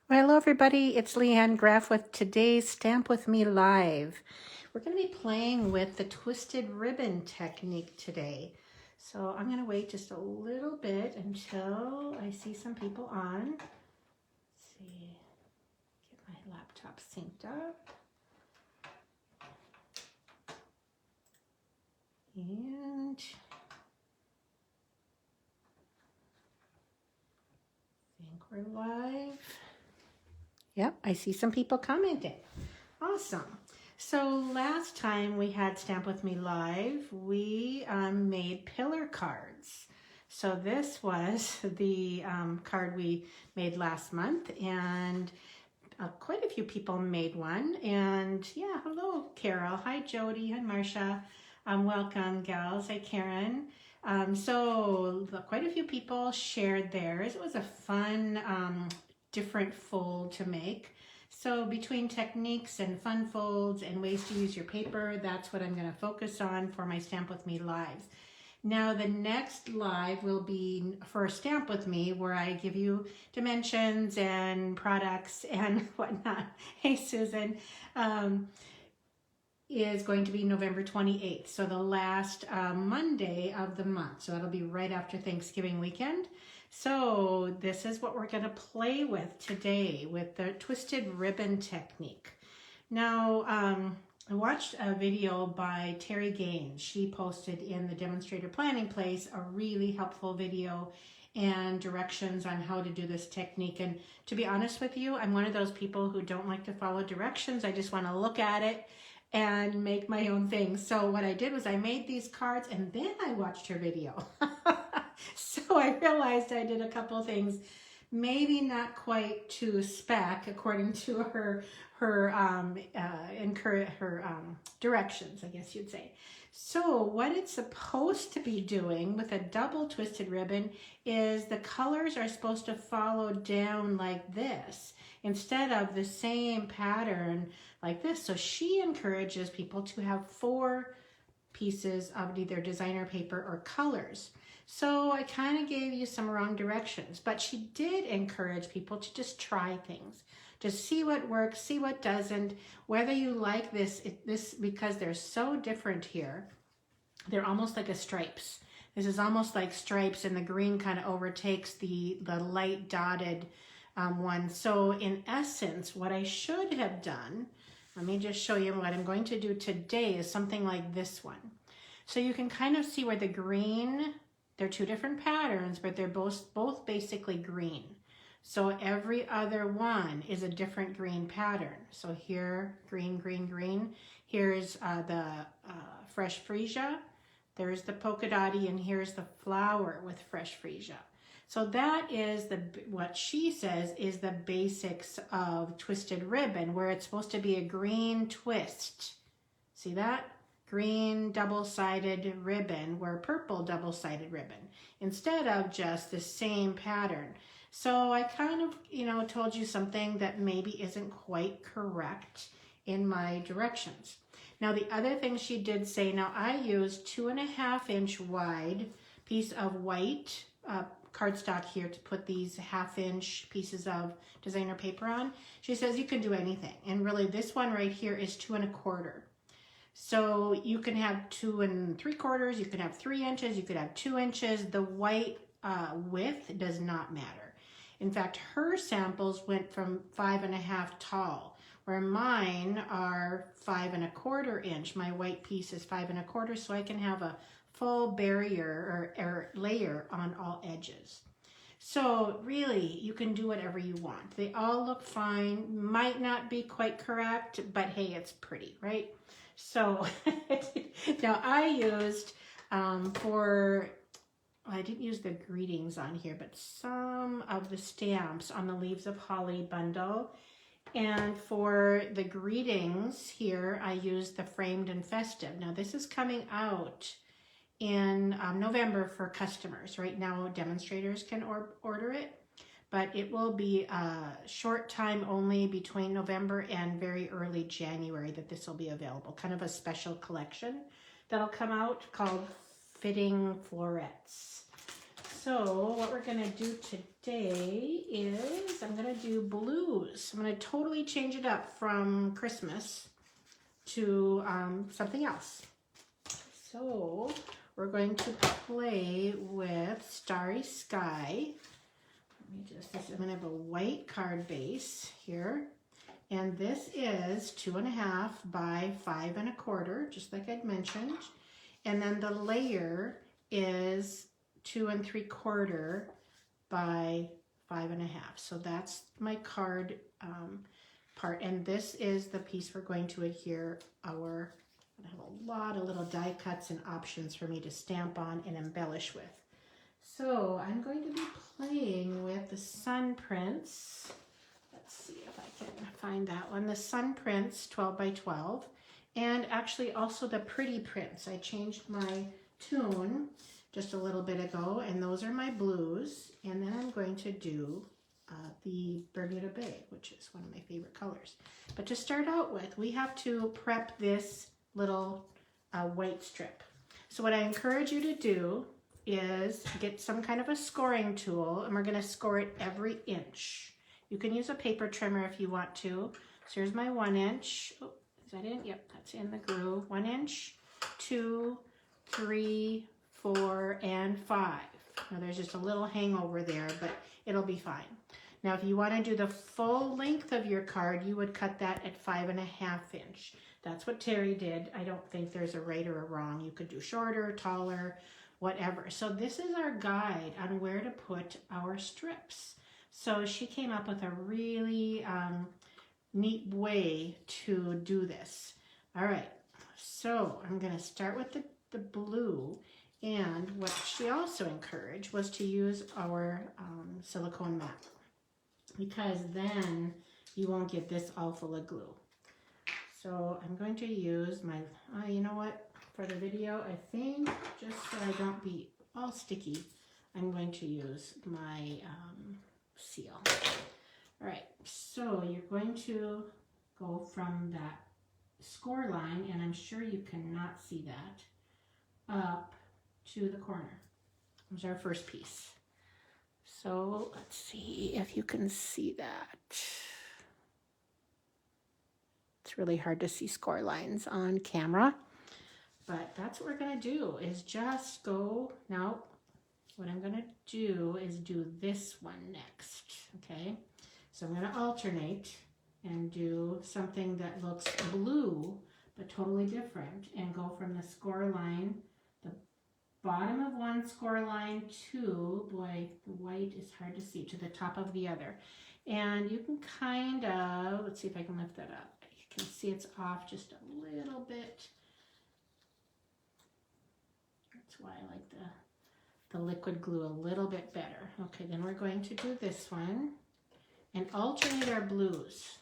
Well, hello everybody, it's Leanne Graff with today's Stamp With Me Live. We're going to be playing with the twisted ribbon technique today. So I'm going to wait just a little bit until I see some people on. Let's see, get my laptop synced up. And I think we're live. Yep, I see some people commenting. Awesome. So last time we had Stamp With Me Live, we made pillar cards. So this was the card we made last month, and quite a few people made one. And yeah, hello Carol, hi Jody, hi Marcia, welcome gals, hi Karen. So quite a few people shared theirs. It was a fun different fold to make. So between techniques and fun folds and ways to use your paper, that's what I'm going to focus on for my Stamp With Me lives. Now the next live will be for Stamp With Me, where I give you dimensions and products and whatnot. Hey Susan, is going to be November 28th. So the last Monday of the month. So that'll be right after Thanksgiving weekend. So this is what we're going to play with today with the twisted ribbon technique. Now, I watched a video by Terry Gaines. She posted in the demonstrator planning place a really helpful video and directions on how to do this technique. And to be honest with you, I'm one of those people who don't like to follow directions. I just want to look at it and make my own things. So what I did was I made these cards and then I watched her video. So I realized I did a couple things, maybe not quite to spec according to her directions, I guess you'd say. So what it's supposed to be doing with a double twisted ribbon is the colors are supposed to follow down like this instead of the same pattern like this. So she encourages people to have 4 pieces of either designer paper or colors. So I kind of gave you some wrong directions, but she did encourage people to just try things. Just see what works, see what doesn't, whether you like this because they're so different here. They're almost like a stripes. This is almost like stripes, and the green kind of overtakes the light dotted one. So in essence, what I should have done, let me just show you what I'm going to do today, is something like this one. So you can kind of see where the green, they're 2 different patterns, but they're both basically green. So every other one is a different green pattern. So here, green, green, green. Here's the fresh freesia. There's the polka dotty, and here's the flower with fresh freesia. So that is what she says is the basics of twisted ribbon, where it's supposed to be a green twist. See that? Green double-sided ribbon, where purple double-sided ribbon, instead of just the same pattern. So I kind of, told you something that maybe isn't quite correct in my directions. Now the other thing she did say, now I used 2.5-inch wide piece of white cardstock here to put these 1/2-inch pieces of designer paper on. She says you can do anything, and really this one right here is 2 1/4. So you can have 2 3/4, you can have 3 inches, you could have 2 inches. The white width does not matter. In fact, her samples went from 5.5 tall, where mine are 5 1/4 inch. My white piece is 5 1/4, so I can have a full barrier or layer on all edges. So really, you can do whatever you want. They all look fine, might not be quite correct, but hey, it's pretty, right? So now I used I didn't use the greetings on here, but some of the stamps on the Leaves of Holly bundle. And for the greetings here, I used the Framed and Festive. Now this is coming out in November for customers. Right now, demonstrators can order it, but it will be a short time only between November and very early January that this will be available. Kind of a special collection that'll come out called Fitting Florets. So what we're going to do today is I'm going to do blues. I'm going to totally change it up from Christmas to something else. So we're going to play with Starry Sky. I'm going to have a white card base here. And this is 2.5 by 5 1/4, just like I'd mentioned. And then the layer is 2 3/4 by 5 1/2. So that's my card part. And this is the piece we're going to adhere our, I have a lot of little die cuts and options for me to stamp on and embellish with. So I'm going to be playing with the Sun Prince. Let's see if I can find that one. The Sun Prince 12 by 12. And actually also the Pretty Prince. I changed my tune just a little bit ago, and those are my blues. And then I'm going to do the Bermuda Bay, which is one of my favorite colors. But to start out with, we have to prep this little white strip. So what I encourage you to do is get some kind of a scoring tool, and we're going to score it every inch. You can use a paper trimmer if you want to. So here's my 1 inch. Oh, is that in? Yep, that's in the groove. 1 inch, 2, 3, 4, and 5. Now there's just a little hangover there, but it'll be fine. Now if you want to do the full length of your card, you would cut that at 5 1/2 inch. That's what Terry did. I don't think there's a right or a wrong. You could do shorter, taller, whatever. So this is our guide on where to put our strips. So she came up with a really neat way to do this. All right, so I'm going to start with the blue. And what she also encouraged was to use our silicone mat, because then you won't get this all full of glue. So I'm going to use my, you know what, for the video, I think, just so I don't be all sticky, I'm going to use my seal. All right, so you're going to go from that score line, and I'm sure you cannot see that, up to the corner. There's our first piece. So let's see if you can see that. It's really hard to see score lines on camera, but that's what we're going to do, is just go. Now what I'm going to do is do this one next. Okay, so I'm going to alternate and do something that looks blue but totally different, and go from the score line, the bottom of one score line, to, boy, the white is hard to see, to the top of the other. And you can kind of, let's see if I can lift that up. You can see it's off just a little bit. That's why I like the liquid glue a little bit better. Okay, then we're going to do this one and alternate our blues.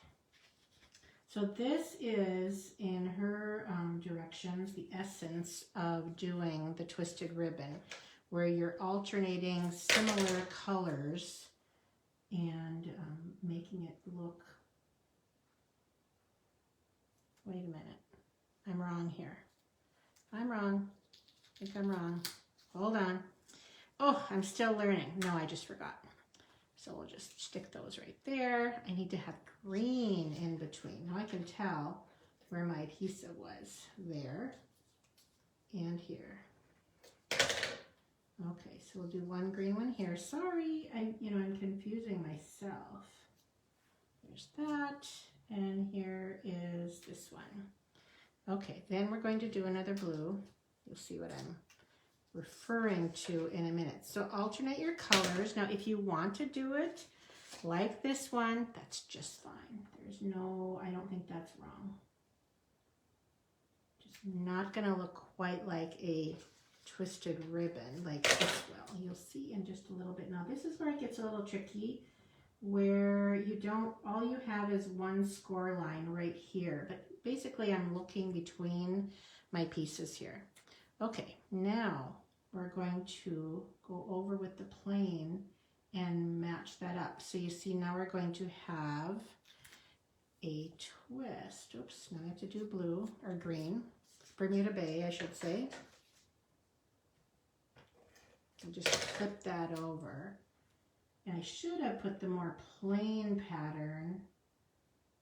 So this is, in her directions, the essence of doing the twisted ribbon, where you're alternating similar colors and making it look, wait a minute, I'm wrong here. I'm wrong. I think I'm wrong. Hold on. Oh, I'm still learning. No, I just forgot. So we'll just stick those right there. I need to have green in between. Now I can tell where my adhesive was. There and here. Okay, so we'll do one green one here. Sorry, I'm confusing myself. There's that, and here is this one. Okay, then we're going to do another blue. You'll see what I'm referring to in a minute. So alternate your colors. Now if you want to do it like this one, that's just fine. There's no, I don't think that's wrong. Just not gonna look quite like a twisted ribbon like this will. You'll see in just a little bit. Now this is where it gets a little tricky, where you don't, all you have is one score line right here, but basically I'm looking between my pieces here. Okay, now we're going to go over with the plane and match that up. So you see, now we're going to have a twist. Oops, now I have to do blue or green. Bermuda Bay, I should say. And just flip that over. And I should have put the more plain pattern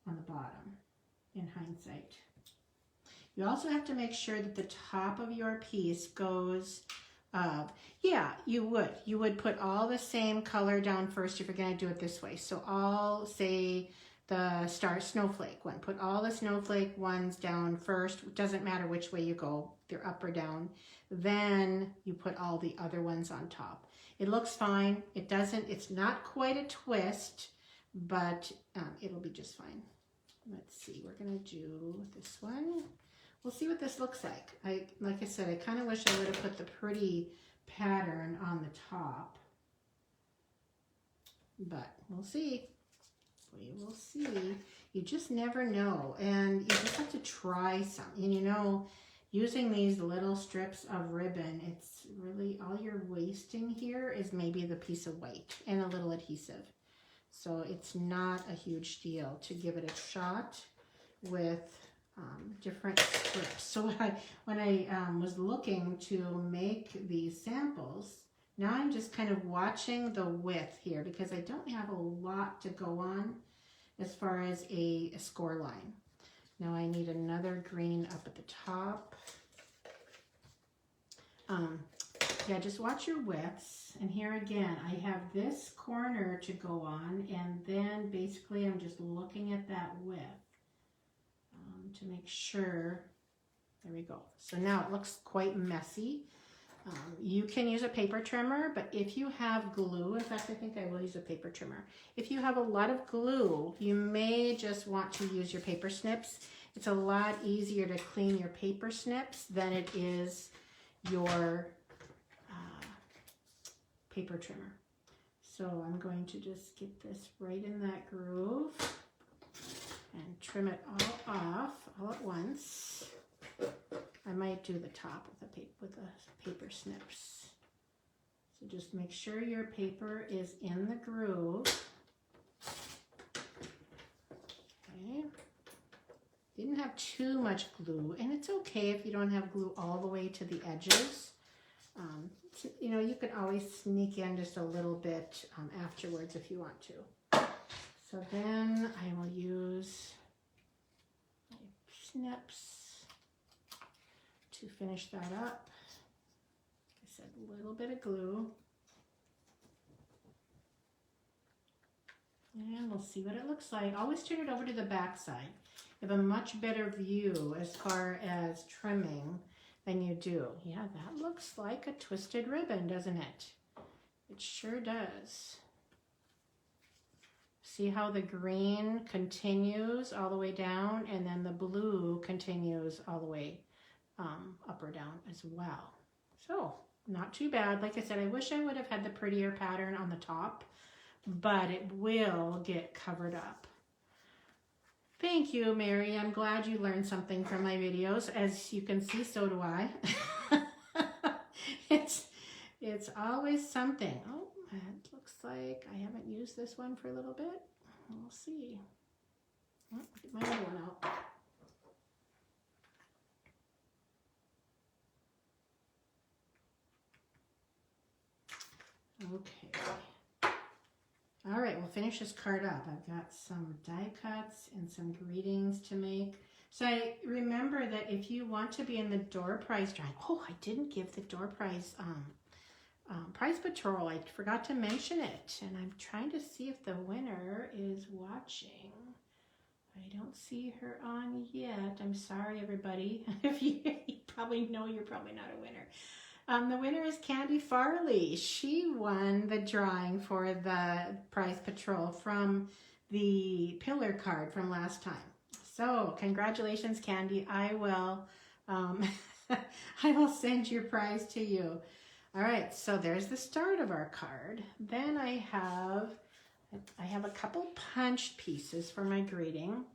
on the bottom in hindsight. You also have to make sure that the top of your piece goes yeah, you would put all the same color down first if you're going to do it this way. So I'll say the star snowflake one. Put all the snowflake ones down first. It doesn't matter which way you go, they're up or down. Then you put all the other ones on top. It looks fine. It's not quite a twist, but it'll be just fine. Let's see, we're going to do this one. We'll see what this looks like. Like I said, I kind of wish I would have put the pretty pattern on the top. But we'll see. We will see. You just never know. And you just have to try some. And you know, using these little strips of ribbon, it's really all you're wasting here is maybe the piece of white and a little adhesive. So it's not a huge deal to give it a shot with different strips. So when I was looking to make these samples, now I'm just kind of watching the width here because I don't have a lot to go on as far as a score line. Now I need another green up at the top. Yeah, just watch your widths. And here again, I have this corner to go on, and then basically I'm just looking at that width to make sure. There we go. So now it looks quite messy. You can use a paper trimmer, but if you have glue, in fact, I think I will use a paper trimmer. If you have a lot of glue, you may just want to use your paper snips. It's a lot easier to clean your paper snips than it is your paper trimmer. So I'm going to just get this right in that groove and trim it all off all at once. I might do the top with the paper snips. So just make sure your paper is in the groove. Okay. Didn't have too much glue, and it's okay if you don't have glue all the way to the edges. You know, you can always sneak in just a little bit afterwards if you want to. So then I will use my snips to finish that up. Like I said, a little bit of glue. And we'll see what it looks like. Always turn it over to the back side. You have a much better view as far as trimming than you do. Yeah, that looks like a twisted ribbon, doesn't it? It sure does. See how the green continues all the way down, and then the blue continues all the way up or down as well. So, not too bad. Like I said, I wish I would have had the prettier pattern on the top, but it will get covered up. Thank you, Mary. I'm glad you learned something from my videos. As you can see, so do I. It's always something. Oh, it looks like I haven't used this one for a little bit. We'll see. Oh, get my other one out. Okay. All right, we'll finish this card up. I've got some die cuts and some greetings to make. So I remember that if you want to be in the door prize drawing, oh, I didn't give the door prize prize patrol. I forgot to mention it, and I'm trying to see if the winner is watching. I don't see her on yet. I'm sorry, everybody. If you probably know, you're probably not a winner. The winner is Candy Farley. She won the drawing for the prize patrol from the pillar card from last time. So congratulations, Candy. I will I will send your prize to you. All right, so there's the start of our card. Then I have a couple punched pieces for my greeting.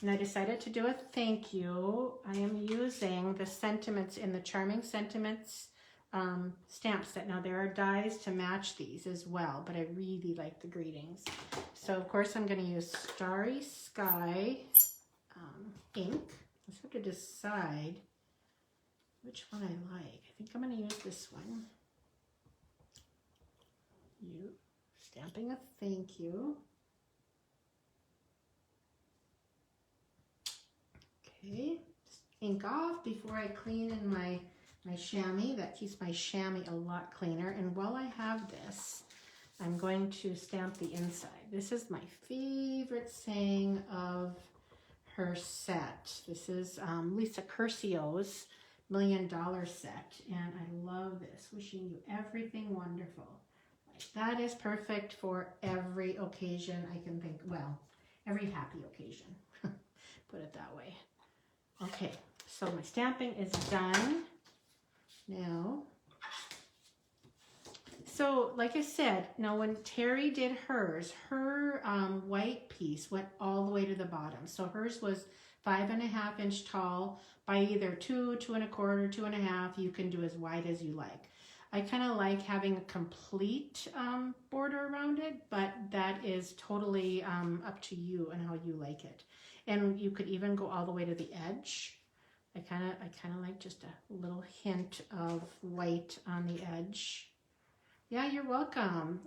And I decided to do a thank you. I am using the sentiments in the Charming Sentiments stamp set. Now there are dies to match these as well, but I really like the greetings. So of course I'm going to use Starry Sky ink. I just have to decide which one I like. I think I'm going to use this one. you. Stamping a thank you. Okay, just ink off before I clean in my chamois. That keeps my chamois a lot cleaner. And while I have this, I'm going to stamp the inside. This is my favorite saying of her set. This is Lisa Curcio's $1 Million set, and I love this. Wishing you everything wonderful. That is perfect for every occasion I can think, well, every happy occasion, put it that way. Okay, so my stamping is done now. So like I said, now when Terry did hers, her white piece went all the way to the bottom. So hers was 5.5 inch tall by either 2, 2 1/4, 2.5. You can do as wide as you like. I kind of like having a complete border around it, but that is totally up to you and how you like it. And you could even go all the way to the edge. I kind of like just a little hint of white on the edge. Yeah, you're welcome.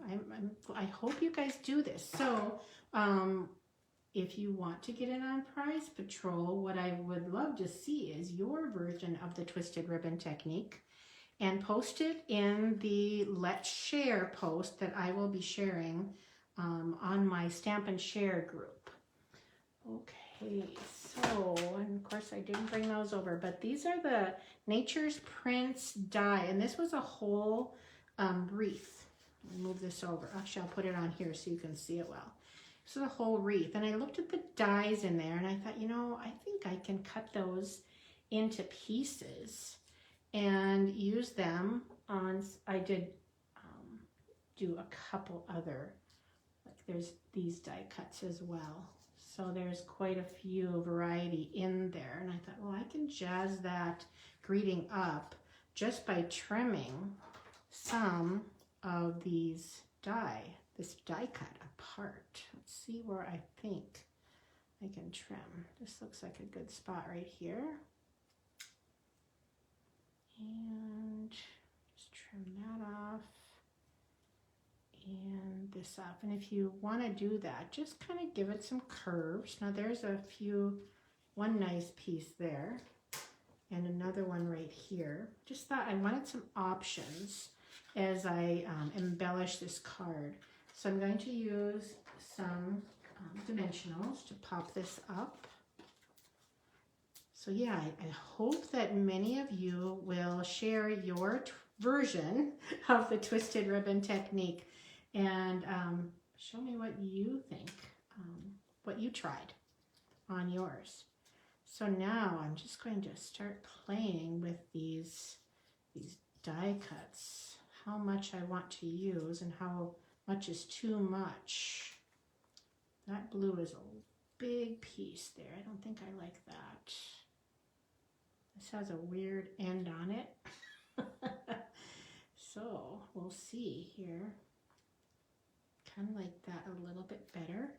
I hope you guys do this. So if you want to get in on Prize Patrol, what I would love to see is your version of the twisted ribbon technique, and post it in the Let's Share post that I will be sharing on my Stamp and Share group. Okay, so, and of course I didn't bring those over, but these are the Nature's Prints die, and this was a whole wreath. I'll move this over. Actually, I'll put it on here so you can see it well. This is a whole wreath, and I looked at the dies in there, and I thought, you know, I think I can cut those into pieces and use them on, I did do a couple other, like there's these die cuts as well. So there's quite a few variety in there. And I thought, well, I can jazz that greeting up just by trimming some of these this die cut apart. Let's see where I think I can trim. This looks like a good spot right here. And just trim that off and this off. And if you want to do that, just kind of give it some curves. Now there's one nice piece there and another one right here. Just thought I wanted some options as I embellish this card. So I'm going to use some dimensionals to pop this up. So yeah, I hope that many of you will share your version of the twisted ribbon technique and show me what you think, what you tried on yours. So now I'm just going to start playing with these die cuts, how much I want to use and how much is too much. That blue is a big piece there. I don't think I like that. This has a weird end on it. So we'll see here. Kind of like that a little bit better.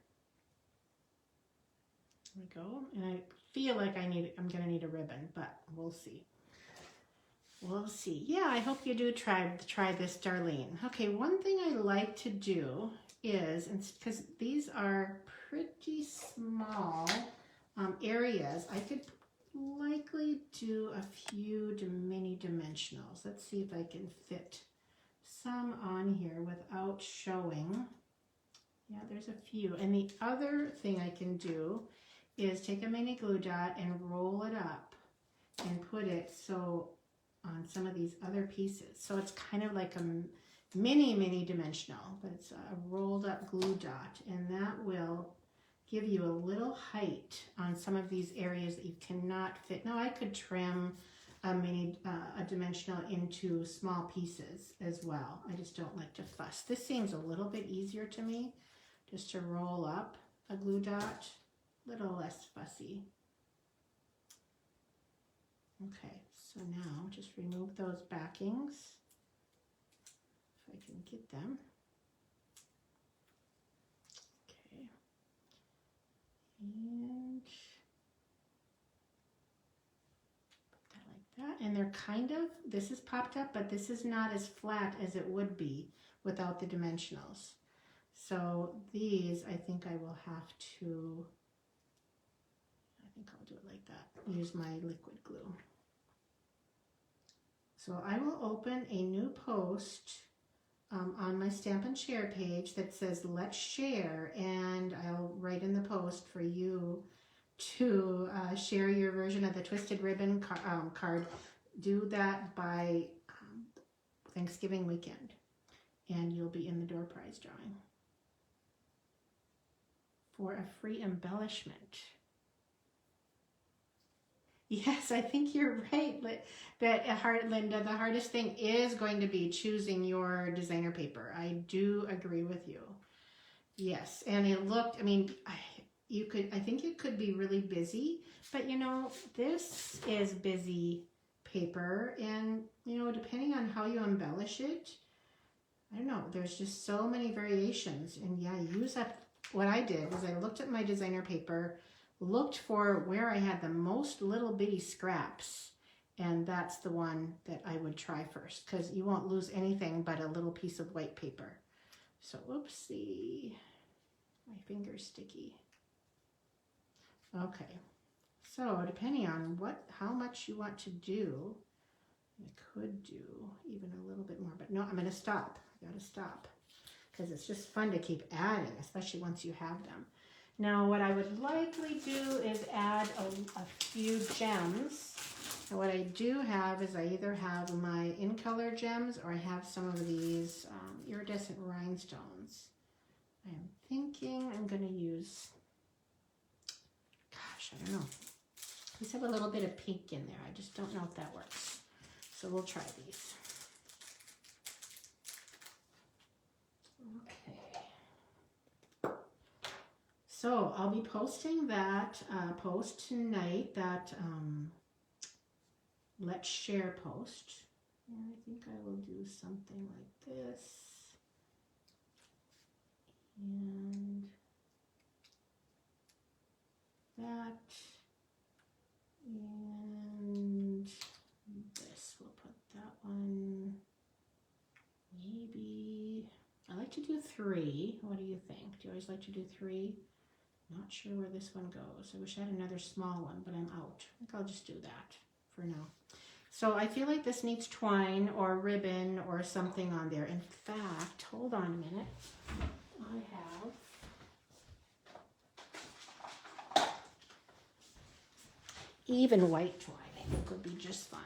There we go. And I feel like I'm gonna need a ribbon, but we'll see. We'll see. Yeah, I hope you do try this, Darlene. Okay, one thing I like to do is, because these are pretty small areas, I could likely do a few mini dimensionals. Let's see if I can fit some on here without showing. Yeah, there's a few. And the other thing I can do is take a mini glue dot and roll it up and put it so on some of these other pieces. So it's kind of like a mini dimensional, but it's a rolled up glue dot, and that will give you a little height on some of these areas that you cannot fit. Now I could trim a dimensional into small pieces as well. I just don't like to fuss. This seems a little bit easier to me, just to roll up a glue dot, a little less fussy. Okay, so now just remove those backings, if I can get them. Okay, and put that like that. And they're kind of, this is popped up, but this is not as flat as it would be without the dimensionals. So these, I think I will have to, I think I'll do it like that. Use my liquid glue. So I will open a new post on my Stampin' Share page that says Let's Share, and I'll write in the post for you to share your version of the Twisted Ribbon card. Do that by Thanksgiving weekend, and you'll be in the door prize drawing for a free embellishment. Yes, I think you're right, Linda. The hardest thing is going to be choosing your designer paper. I do agree with you. Yes, and it looked, I mean, I think it could be really busy, but you know, this is busy paper, and you know, depending on how you embellish it, I don't know, there's just so many variations. And yeah, use up. What I did was I looked at my designer paper, looked for where I had the most little bitty scraps, and that's the one that I would try first, because you won't lose anything but a little piece of white paper. So oopsie, my finger's sticky. Okay, so depending on how much you want to do, I could do even a little bit more, but no, I'm going to stop. I got to stop, because it's just fun to keep adding, especially once you have them. Now what I would likely do is add a few gems. And what I do have is I either have my in color gems, or I have some of these iridescent rhinestones. I am thinking I'm going to use, gosh, I don't know. These have a little bit of pink in there. I just don't know if that works. So we'll try these. Okay. So I'll be posting that post tonight, that Let's Share post. And I think I will do something like this. And that. And this, we'll put that one, maybe, I like to do 3. What do you think? Do you always like to do 3? Not sure where this one goes. I wish I had another small one, but I'm out. I think I'll just do that for now. So I feel like this needs twine or ribbon or something on there. In fact, hold on a minute. I have even white twine, I think would be just fine.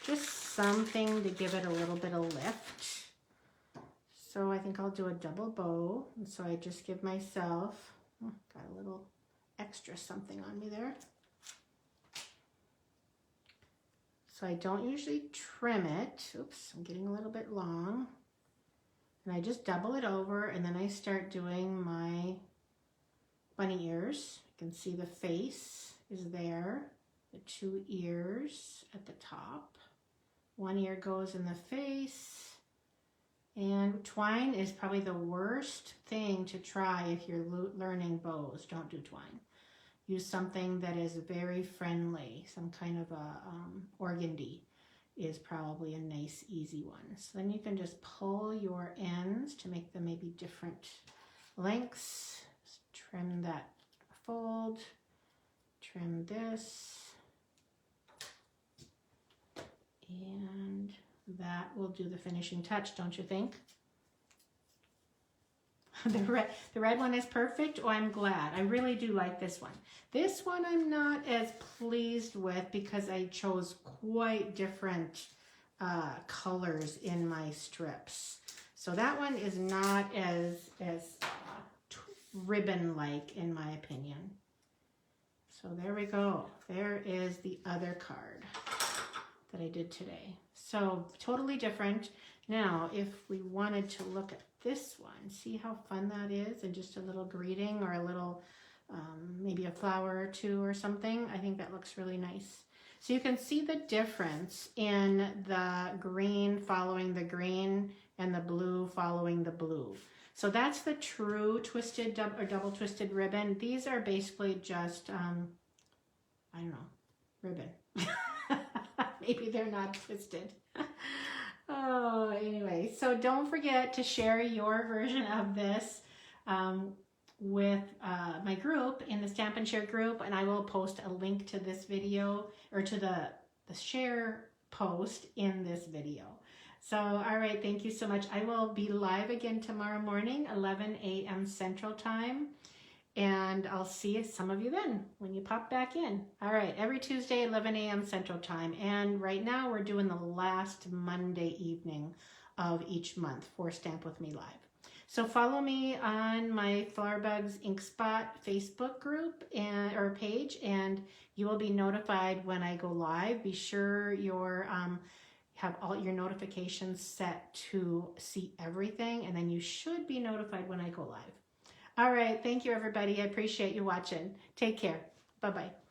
Just something to give it a little bit of lift. So I think I'll do a double bow. And so I just give myself, got a little extra something on me there. So I don't usually trim it. Oops, I'm getting a little bit long. And I just double it over, and then I start doing my bunny ears. You can see the face is there, the 2 ears at the top. 1 ear goes in the face. And twine is probably the worst thing to try if you're learning bows. Don't do twine. Use something that is very friendly. Some kind of a organdy is probably a nice, easy one. So then you can just pull your ends to make them maybe different lengths. Just trim that fold. Trim this. And that will do the finishing touch, don't you think? The red one is perfect. Oh, I'm glad. I really do like this one. This one I'm not as pleased with because I chose quite different colors in my strips. So that one is not as ribbon-like in my opinion. So there we go. There is the other card that I did today. So totally different. Now, if we wanted to look at this one, see how fun that is, and just a little greeting or a little, maybe a flower or 2 or something. I think that looks really nice. So you can see the difference in the green following the green and the blue following the blue. So that's the true twisted or double twisted ribbon. These are basically just, I don't know, ribbon. Maybe they're not twisted. Oh, anyway, so don't forget to share your version of this with my group in the Stamp and Share group, and I will post a link to this video or to the share post in this video. So, all right, thank you so much. I will be live again tomorrow morning, 11 a.m. Central Time. And I'll see some of you then when you pop back in. All right, every Tuesday, 11 a.m. Central Time. And right now we're doing the last Monday evening of each month for Stamp With Me Live. So follow me on my Flowerbugs Inkspot Facebook group or page, and you will be notified when I go live. Be sure you're have all your notifications set to see everything, and then you should be notified when I go live. All right. Thank you, everybody. I appreciate you watching. Take care. Bye-bye.